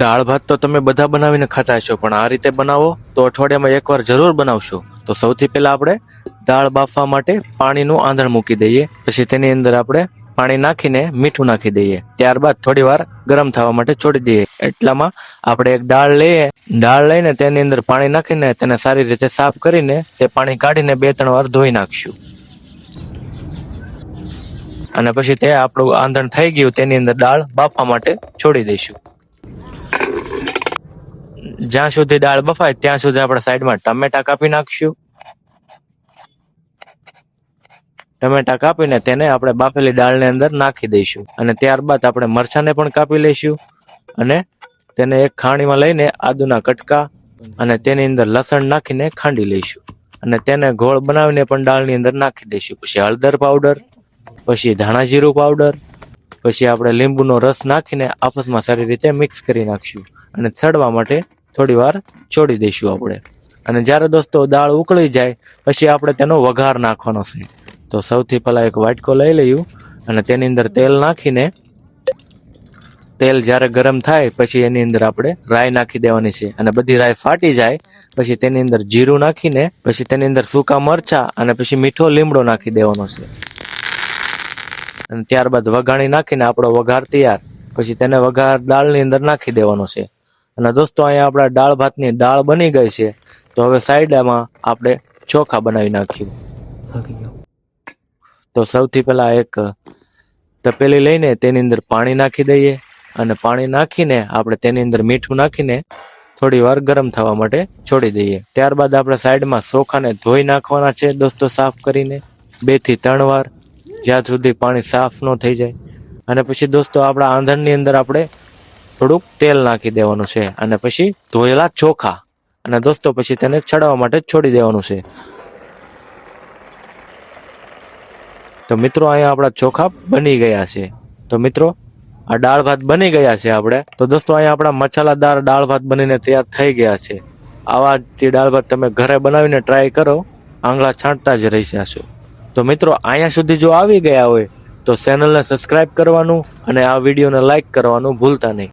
દાળ ભાત તો તમે બધા બનાવીને ખાતા હશો, પણ આ રીતે બનાવો તો અઠવાડિયામાં એકવાર જરૂર બનાવશો. તો સૌથી પહેલા આપણે દાળ બાફવા માટે પાણીનું આંધણ મૂકી દઈએ. પછી તેની અંદર આપણે પાણી નાખીને મીઠું નાખી દઈએ. ત્યારબાદ થોડી વાર ગરમ થવા માટે છોડી દઈએ. એટલામાં આપણે એક દાળ લઈને તેની અંદર પાણી નાખીને તેને સારી રીતે સાફ કરીને તે પાણી કાઢીને 2-3 વાર ધોઈ નાખશું. અને પછી તે આપણું આંધણ થઈ ગયું તેની અંદર દાળ બાફવા માટે છોડી દઈશું. જ્યાં સુધી દાળ બફાય ત્યાં સુધી આપણે સાઈડમાં ટમેટા કાપી નાખશું. ટમેટા કાપીને તેને આપણે બાફેલી દાળની અંદર નાખી દઈશું. અને ત્યારબાદ આપણે મરચાંને પણ કાપી લઈશું અને તેને એક ખાણીમાં લઈને આદુના કટકા અને તેની અંદર લસણ નાખીને ખાંડી લઈશું. અને તેને ગોળ બનાવીને પણ દાળની અંદર નાખી દઈશું. પછી હળદર પાવડર, પછી ધાણા જીરું પાવડર, પછી આપણે લીંબુનો રસ નાખીને આપસમાં સારી રીતે મિક્સ કરી નાખશું અને ચડવા માટે થોડી વાર છોડી દઈશું આપણે. અને જ્યારે દોસ્તો દાળ ઉકળી જાય પછી આપણે તેનો વઘાર નાખવાનો છે. તો સૌથી પહેલા એક વાટકો લઈ લઈએ અને તેની અંદર તેલ નાખીને તેલ જ્યારે ગરમ થાય પછી એની અંદર આપણે રાઈ નાખી દેવાની છે. અને બધી રાઈ ફાટી જાય પછી તેની અંદર જીરું નાખીને પછી તેની અંદર સૂકા મરચા અને પછી મીઠો લીમડો નાખી દેવાનો છે. અને ત્યારબાદ વઘાણી નાખીને આપણો વઘાર તૈયાર. પછી તેને વઘાર દાળની અંદર નાખી દેવાનો છે. અને દોસ્તો અહીંયા આપણા દાળ ભાતની દાળ બની ગઈ છે. તો હવે સાઈડમાં આપણે ચોખા બનાવી નાખ્યું. તો સૌથી પહેલા એક તપેલી લઈને તેની અંદર પાણી નાખી દઈએ અને પાણી નાખીને આપણે તેની અંદર મીઠું નાખીને થોડી વાર ગરમ થવા માટે છોડી દઈએ. ત્યારબાદ આપણે સાઈડમાં ચોખાને ધોઈ નાખવાના છે દોસ્તો, સાફ કરીને 2 થી 3 વાર, જ્યાં સુધી પાણી સાફ ન થઈ જાય. અને પછી દોસ્તો આપણા આંધણની અંદર આપણે થોડુંક તેલ નાખી દેવાનું છે અને પછી ધોયેલા ચોખા અને દોસ્તો પછી તેને ચડાવવા માટે છોડી દેવાનું છે. તો મિત્રો અહીંયા આપણા ચોખા બની ગયા છે. તો મિત્રો આ દાળ ભાત બની ગયા છે આપણે. તો દોસ્તો અહીંયા આપણા મસાલાદાર દાળ ભાત બનીને તૈયાર થઈ ગયા છે. આવા જ દાળ ભાત તમે ઘરે બનાવીને ટ્રાય કરો, આંગળા છાંટતા જ રહી જશો. તો મિત્રો અહીંયા સુધી જો આવી ગયા હોય તો ચેનલને સબસ્ક્રાઇબ કરવાનું અને આ વિડીયોને લાઈક કરવાનું ભૂલતા નહીં.